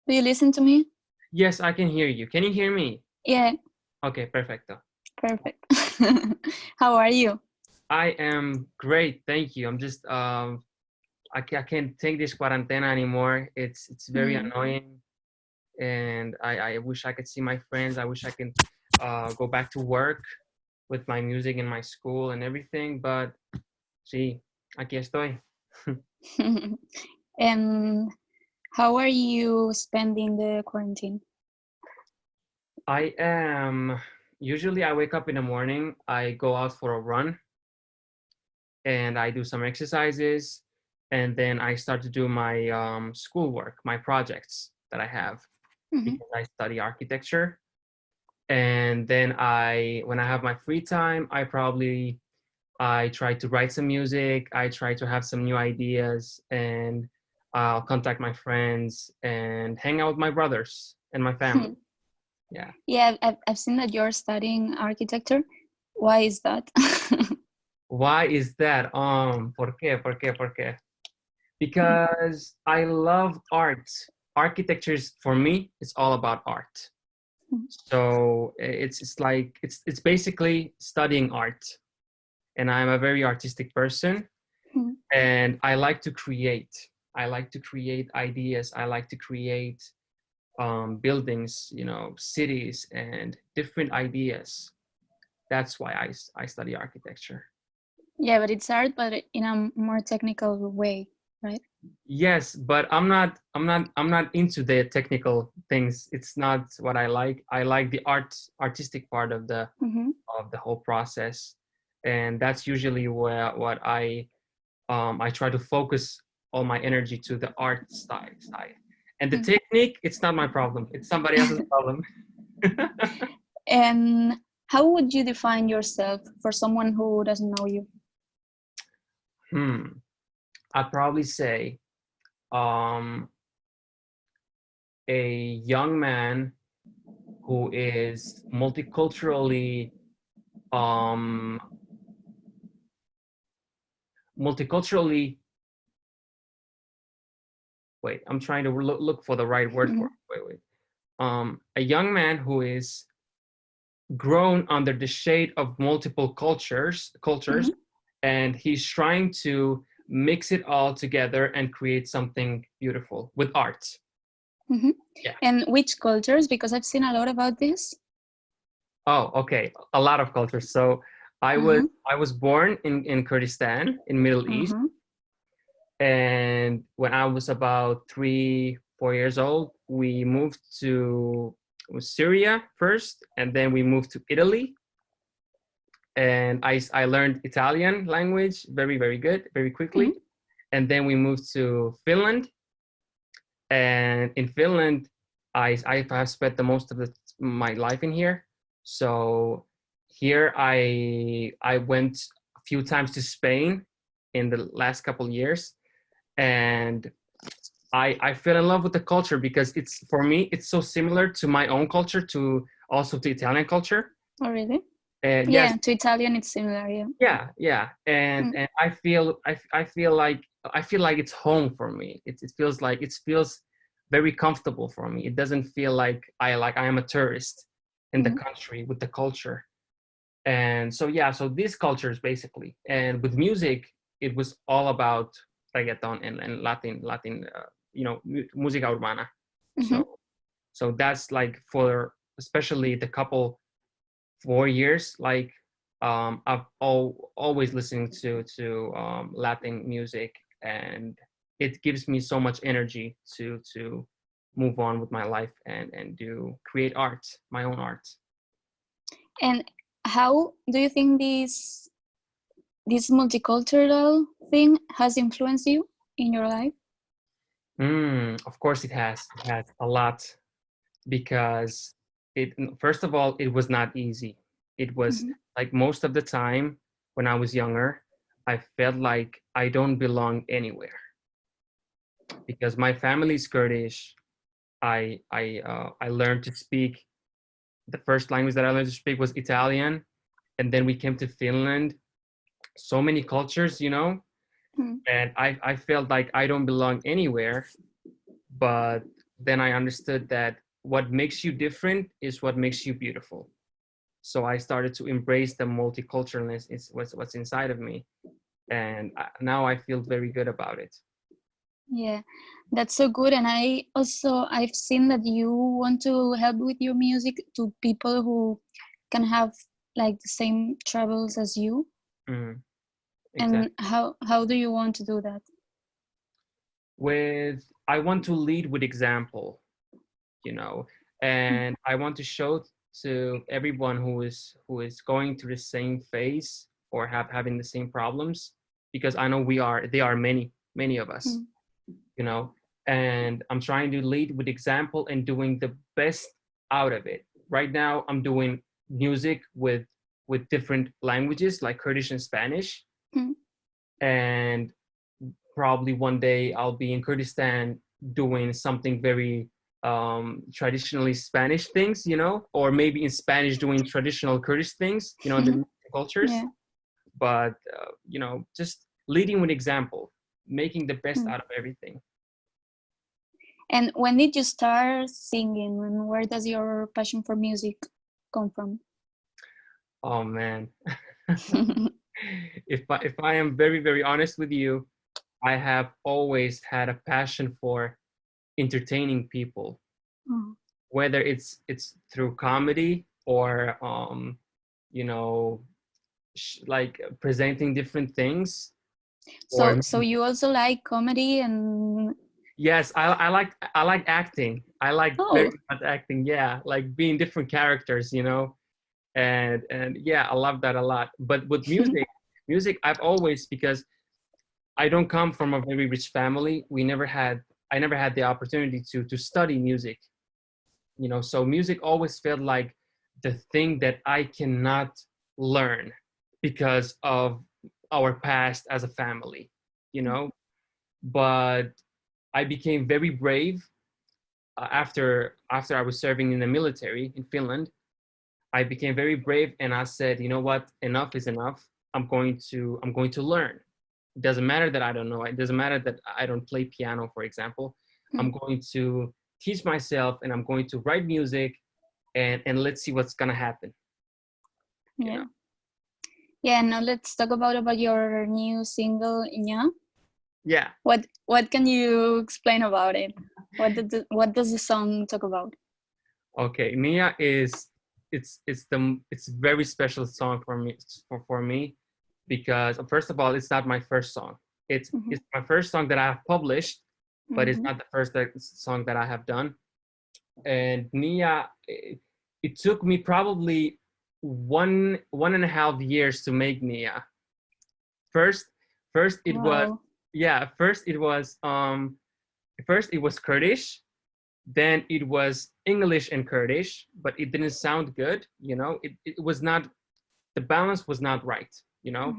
Do you listen to me? Yes, I can hear you. Can you hear me? Yeah, Okay, perfecto. perfect. How are you? I am great, thank you. I'm just I can't take this quarantena anymore. It's very Mm. annoying, and I wish I could see my friends. I wish I can go back to work with my music and my school and everything. But sí, aquí estoy. And how are you spending the quarantine? I am usually I wake up in the morning. I go out for a run, and I do some exercises, and then I start to do my schoolwork, my projects that I have Mhm. because I study architecture. And then when I have my free time, I try to write some music. I try to have some new ideas, and I'll contact my friends and hang out with my brothers and my family. Yeah. Yeah, I've seen that you're studying architecture. Why is that? Why is that? ¿Por qué? ¿Por qué? ¿Por qué? Because I love art. Architectures for me, it's all about art. So it's basically studying art, and I'm a very artistic person, and I like to create. I like to create ideas. I like to create buildings, cities, and different ideas. That's why I study architecture. Yeah, but it's art, but in a more technical way, right? Yes, but I'm not into the technical things. It's not what I like. I like the artistic part of the Mm-hmm. whole process, and that's usually where what I try to focus all my energy to the art side. And the technique, it's not my problem. It's somebody else's problem. And how would you define yourself for someone who doesn't know you? I'd probably say um, a young man who is um, multiculturally. Wait, I'm trying to look for the right word for it. Wait. A young man who is grown under the shade of multiple cultures, and he's trying to mix it all together and create something beautiful with art. Yeah. And which cultures? Because I've seen a lot about this. Oh, okay. A lot of cultures. So I was born in Kurdistan in Middle East, and when I was about 3-4 years old, we moved to Syria first, and then we moved to Italy. And I learned Italian language very, very good, very quickly. And then we moved to Finland. And in Finland, I have spent the most of my life in here. So here I went a few times to Spain in the last couple of years, and I fell in love with the culture because for me it's so similar to my own culture, to also to Italian culture. Oh, really? And yeah, yes, to Italian it's similar. yeah, and I feel like it's home for me. It feels very comfortable for me. It doesn't feel like I am a tourist in the country with the culture. And so so these cultures basically, and with music it was all about reggaeton and Latin, música urbana. So that's like for especially the couple 4 years, like I've always listening to Latin music, and it gives me so much energy to move on with my life and do create art, my own art. And how do you think this multicultural thing has influenced you in your life? Of course it has a lot, because first of all, it was not easy. It was like most of the time when I was younger, I felt like I don't belong anywhere because my family is Kurdish. I learned to speak. The first language that I learned to speak was Italian, and then we came to Finland. So many cultures, and I felt like I don't belong anywhere. But then I understood that what makes you different is what makes you beautiful. So I started to embrace the multiculturalness, is what's inside of me. And now I feel very good about it. Yeah, that's so good. And I've seen that you want to help with your music to people who can have like the same troubles as you. Mm-hmm. And Exactly. how do you want to do that? I want to lead with example, you know, and I want to show to everyone who is going through the same phase or having the same problems, because I know there are many of us, you know, and I'm trying to lead with example and doing the best out of it. Right now I'm doing music with different languages like Kurdish and Spanish. And probably one day I'll be in Kurdistan doing something very traditionally Spanish things, you know, or maybe in Spanish doing traditional Kurdish things, you know, in the cultures. Yeah. But, you know, just leading with example, making the best out of everything. And when did you start singing, and where does your passion for music come from? Oh, man. If I am very, very honest with you, I have always had a passion for entertaining people, whether it's through comedy or you know, like presenting different things. So you also like comedy and yes, I like acting. I like very much acting. Yeah, like being different characters, you know, and yeah, I love that a lot. But with music I've always, because I don't come from a very rich family. I never had the opportunity to study music, you know, so music always felt like the thing that I cannot learn because of our past as a family, you know. But I became very brave after I was serving in the military in Finland. I became very brave and I said, you know what, enough is enough. I'm going to learn. It doesn't matter that I don't know. It doesn't matter that I don't play piano, for example. I'm going to teach myself and I'm going to write music, and let's see what's gonna happen. Yeah. You know? Yeah, now let's talk about your new single, Yeah. Yeah. What can you explain about it? What does the song talk about? Okay, Nia is it's a very special song for me, because first of all, it's not my first song. It's my first song that I have published, but it's not the first song that I have done. And Nia, it took me probably one and a half years to make Nia. First it was first it was Kurdish, then it was English and Kurdish, but it didn't sound good, you know. It was not, the balance was not right, you know.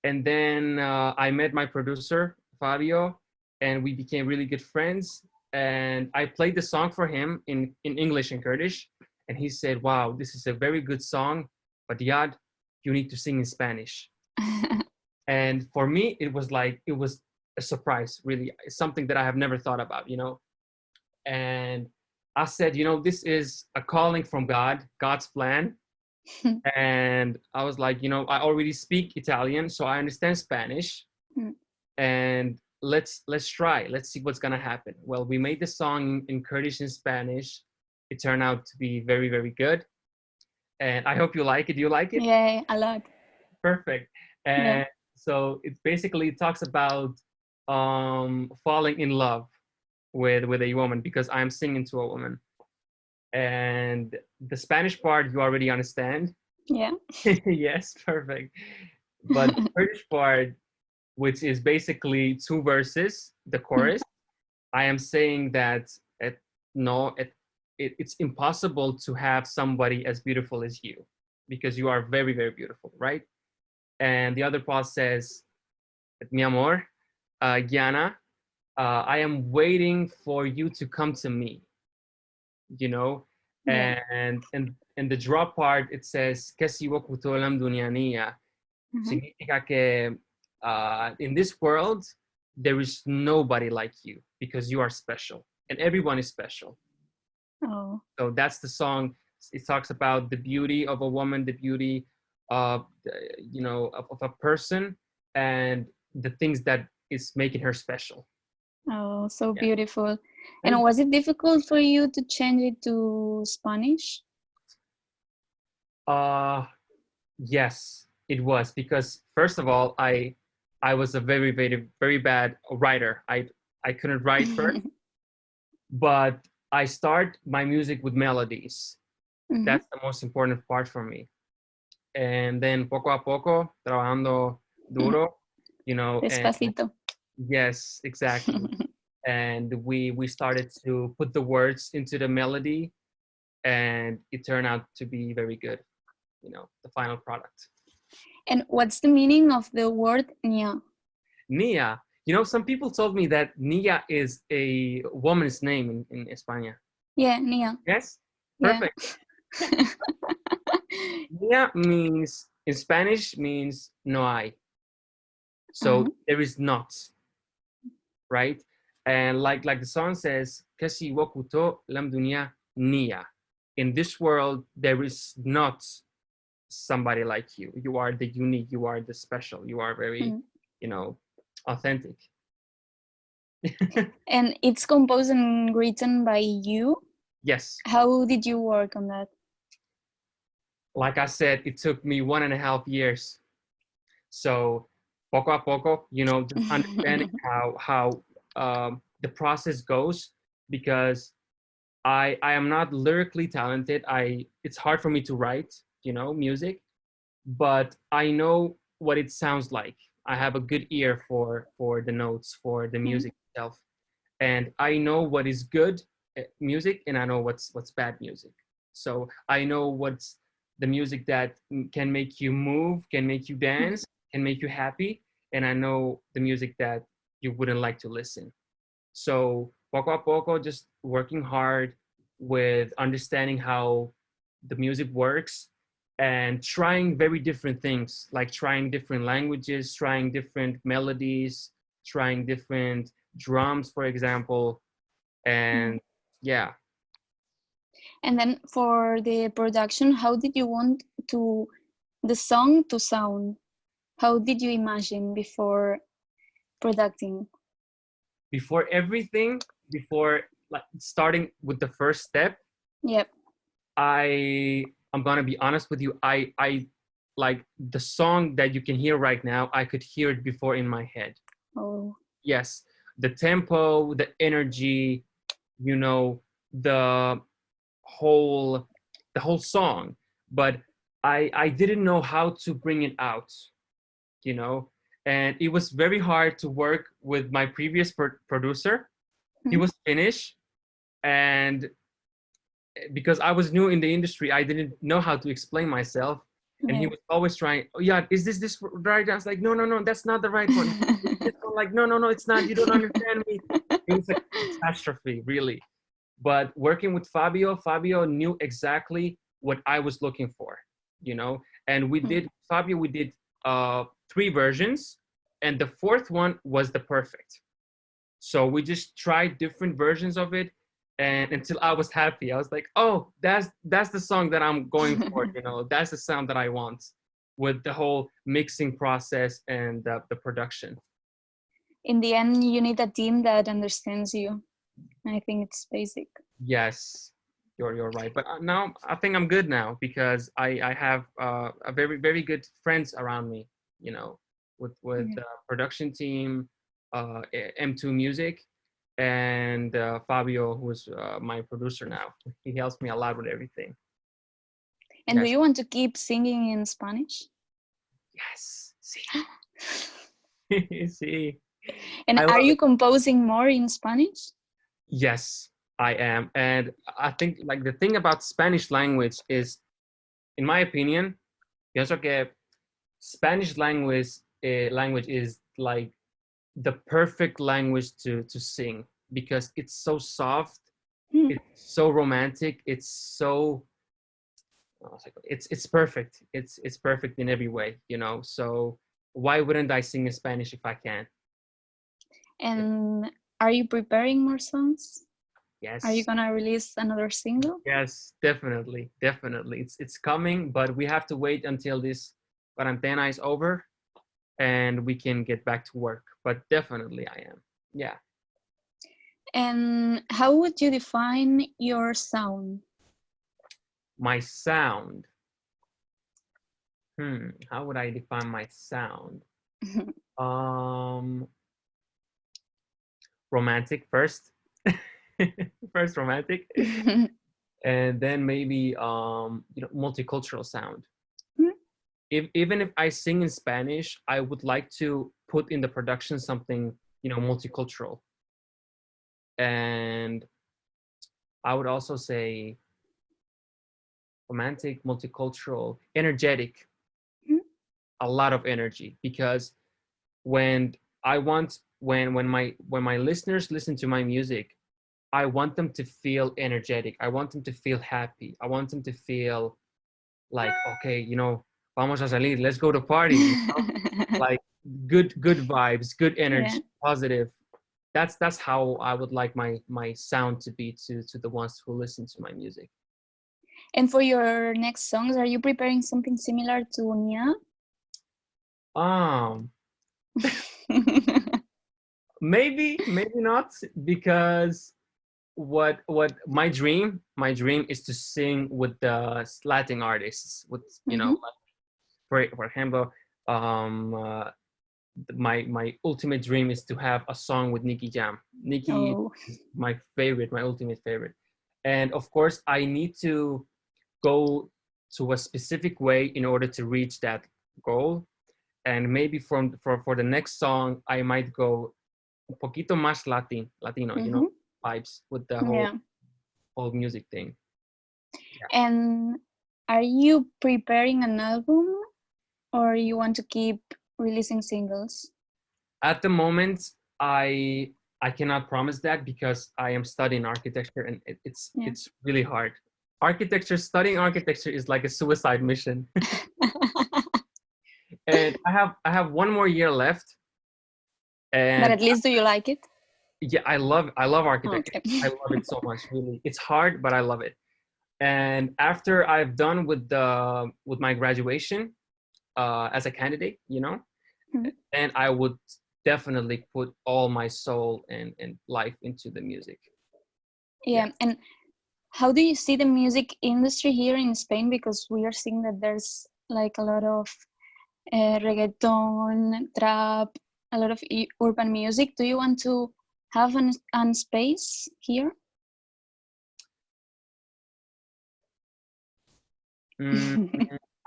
And then I met my producer Fabio, and we became really good friends. And I played the song for him in English and Kurdish, and he said, "Wow, this is a very good song, but Yad, you need to sing in Spanish." And for me, it was a surprise, really, something that I have never thought about, you know. And I said, you know, this is a calling from God's plan. And I was like, you know, I already speak Italian, so I understand Spanish. And let's try. Let's see what's gonna happen. Well, we made the song in Kurdish and Spanish. It turned out to be very, very good. And I hope you like it. Do you like it? Yeah, a lot. Perfect. And so it basically talks about falling in love with a woman, because I'm singing to a woman. And the Spanish part you already understand. Yeah. Yes, perfect. But the Kurdish part, which is basically two verses, the chorus, I am saying that it's impossible to have somebody as beautiful as you, because you are very, very beautiful, right? And the other part says, mi amor, Gianna, I am waiting for you to come to me, you know. And the drop part, it says, significa que in this world there is nobody like you, because you are special, and everyone is special. Oh. So that's the song. It talks about the beauty of a woman, the beauty of, of a person, and the things that is making her special. Oh, so Yeah. beautiful. And was it difficult for you to change it to Spanish? Yes, it was, because first of all, I was a very, very, very bad writer. I couldn't write first, but I start my music with melodies. That's the most important part for me. And then poco a poco, trabajando duro, Despacito. and yes, exactly. And we started to put the words into the melody, and it turned out to be very good, the final product. And what's the meaning of the word Nia? Nia. Some people told me that Nia is a woman's name in España. Yeah, Nia. Yes? Perfect. Yeah. Nia means, in Spanish, means no hay. So there is not, right? And like the song says, Kasi wakuto lam dunia Nia. In this world, there is not somebody like you. You are the unique, you are the special, you are very, authentic. And it's composed and written by you? Yes. How did you work on that? Like I said, it took me 1.5 years. So poco a poco, just understanding how the process goes, because I am not lyrically talented. It's hard for me to write, music, but I know what it sounds like. I have a good ear for the notes, for the music itself, and I know what is good music, and I know what's bad music. So I know what's the music that can make you move, can make you dance, can make you happy, and I know the music that you wouldn't like to listen. So poco a poco, just working hard with understanding how the music works, and trying very different things, like trying different languages, trying different melodies, trying different drums, for example. And yeah. And then for the production, how did you want the song to sound? How did you imagine before producing? Before everything, before like starting with the first step, Yep. I'm gonna be honest with you. I like the song that you can hear right now. I could hear it before in my head. Oh. Yes, the tempo, the energy, the whole song. But I didn't know how to bring it out, and it was very hard to work with my previous producer. He was Finnish, and because I was new in the industry, I didn't know how to explain myself. And he was always trying, oh yeah, is this right? I was like, no, that's not the right one. Like, no, it's not. You don't understand me. It was a catastrophe, really. But working with Fabio knew exactly what I was looking for, and we did 3 versions, and the 4th one was the perfect. So we just tried different versions of it, and until I was happy. I was like, oh, that's the song that I'm going for, that's the sound that I want, with the whole mixing process and the production. In the end, you need a team that understands you. I think it's basic. Yes, you're right. But now I think I'm good now, because I have a very, very good friends around me, with the production team, M2 Music, and Fabio, who's my producer now. He helps me a lot with everything. And do you want to keep singing in Spanish? Yes. See. And are you composing more in Spanish? Yes, I am. And I think like the thing about Spanish language is, in my opinion, pienso que Spanish language is like the perfect language to sing, because it's so soft, it's so romantic, it's so it's perfect. It's perfect in every way, So why wouldn't I sing in Spanish if I can? And are you preparing more songs? Yes. Are you gonna release another single? Yes, definitely. It's coming, but we have to wait until this quarantena is over and we can get back to work. But definitely I am. Yeah. And how would you define your sound? My sound. How would I define my sound? Romantic first. First romantic. And then maybe multicultural sound. Even if I sing in Spanish, I would like to put in the production something, multicultural. And I would also say romantic, multicultural, energetic, a lot of energy, because when my listeners listen to my music, I want them to feel energetic. I want them to feel happy. I want them to feel like, okay, vamos a salir, let's go to party. Like good vibes, good energy, positive. That's how I would like my sound to be to the ones who listen to my music. And for your next songs, are you preparing something similar to Nia? Maybe not, because what my dream is to sing with the Latin artists, with for example, my ultimate dream is to have a song with Nicky Jam. Nicky is my ultimate favorite. And of course, I need to go to a specific way in order to reach that goal. And maybe for the next song, I might go un poquito más Latino, vibes with the whole music thing. Yeah. And are you preparing an album, or you want to keep releasing singles? At the moment, I cannot promise that, because I am studying architecture, and it's really hard. Studying architecture is like a suicide mission. And I have one more year left. And but at least, do you like it? Yeah, I love architecture. Okay. I love it so much. Really, it's hard, but I love it. And after I've done with my graduation as a candidate, then I would definitely put all my soul and life into the music. Yeah. And how do you see the music industry here in Spain? Because we are seeing that there's like a lot of reggaeton, trap, a lot of urban music. Do you want to have an space here?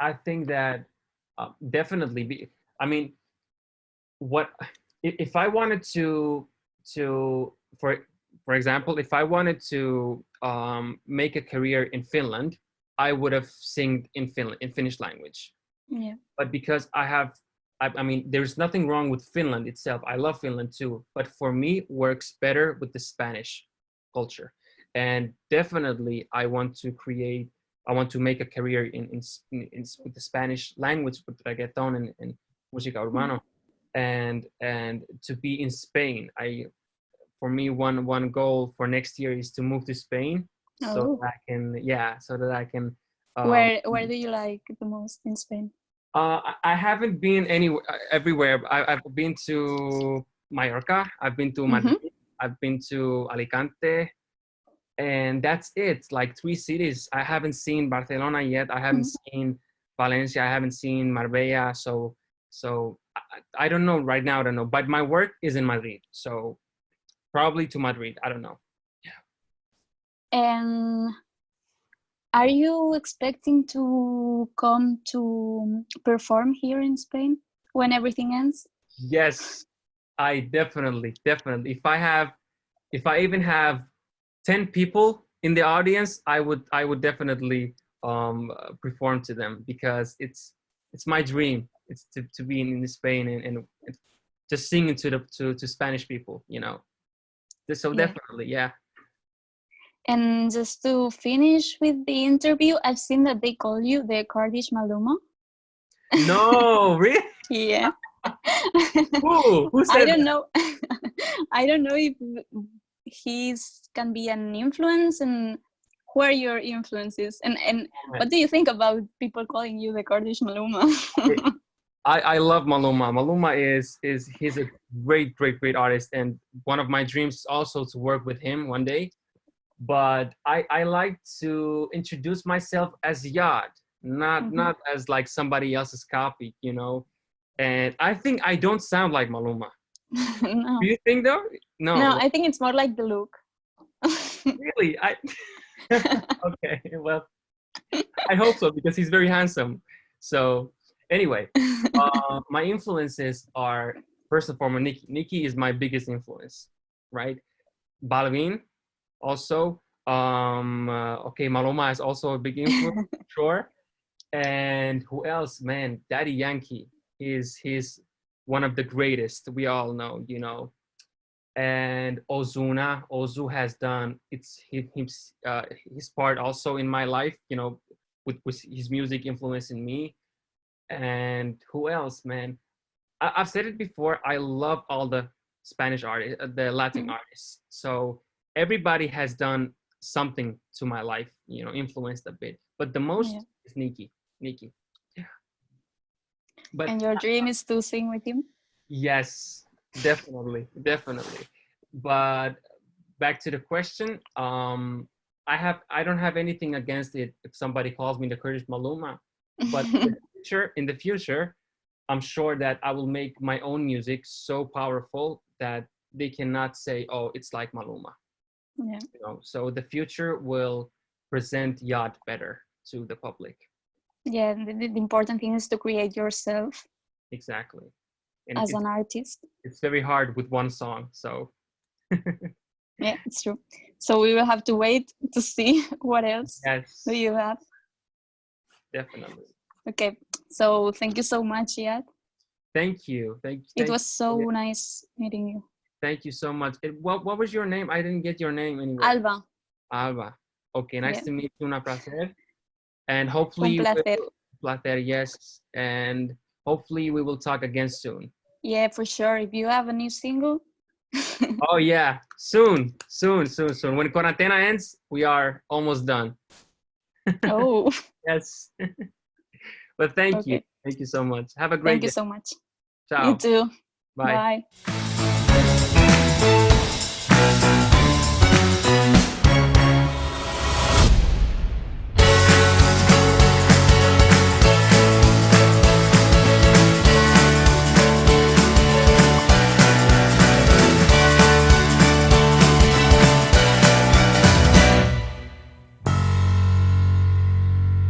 I think that definitely. I mean, if I wanted to for example, if I wanted to make a career in Finland, I would have sung in Finnish language. Yeah. But because I mean, there's nothing wrong with Finland itself. I love Finland too. But for me, works better with the Spanish culture. And definitely, I want to make a career in with the Spanish language, with reggaeton and música urbano, and to be in Spain. For me, one goal for next year is to move to Spain, so that I can. Where do you like the most in Spain? I haven't been everywhere. I've been to Mallorca. I've been to Madrid. I've been to Alicante. And that's it, like 3 cities. I haven't seen Barcelona yet. I haven't seen Valencia. I haven't seen Marbella. So I don't know right now. I don't know. But my work is in Madrid. So probably to Madrid. I don't know. Yeah. And are you expecting to come to perform here in Spain when everything ends? Yes, I definitely. If I even have 10 people in the audience, I would definitely perform to them, because it's my dream. It's to be in Spain and just singing to Spanish people, So definitely, yeah. And just to finish with the interview, I've seen that they call you the Kurdish Maluma. No, really? Yeah. Who said I don't know. I don't know if he's can be an influence, and who are your influences? And what do you think about people calling you the Kurdish Maluma? I love Maluma. Maluma he's a great artist, and one of my dreams is also to work with him one day. But I like to introduce myself as YAD, not as like somebody else's copy, you know. And I think I don't sound like Maluma. No. Do you think though? No, I think it's more like the look. Really? Okay, well, I hope so, because he's very handsome. So anyway, my influences are, first and foremost, Nicki. Nicki is my biggest influence, right? Balvin, also. Okay, Maluma is also a big influence, sure. And who else? Man, Daddy Yankee. He's one of the greatest. We all know, you know. And Ozu has done his part also in my life, you know, with his music influencing me. And who else, man? I've said it before. I love all the Spanish artists, the Latin artists. So everybody has done something to my life, you know, influenced a bit. But the most is Nicki. Yeah. But and your dream is to sing with him? Yes, definitely. But back to the question, I don't have anything against it if somebody calls me the Kurdish Maluma. But in the future, I'm sure that I will make my own music so powerful that they cannot say, "Oh, it's like Maluma." Yeah. You know, so the future will present YAD better to the public. Yeah, the important thing is to create yourself. Exactly. And as an artist. It's very hard with one song, so. Yeah, it's true. So we will have to wait to see what else do you have. Definitely. Okay, so thank you so much, Yad. Thank you. It was so nice meeting you. Thank you so much. What was your name? I didn't get your name anyway. Alba. Okay, nice to meet you. Una placer. And hopefully, placer, yes. And hopefully we will talk again soon. Yeah, for sure. If you have a new single. Oh yeah, soon. When quarantena ends, we are almost done. Oh. Yes. But thank you so much. Have a great day. Thank you so much. Ciao. You too. Bye. Bye.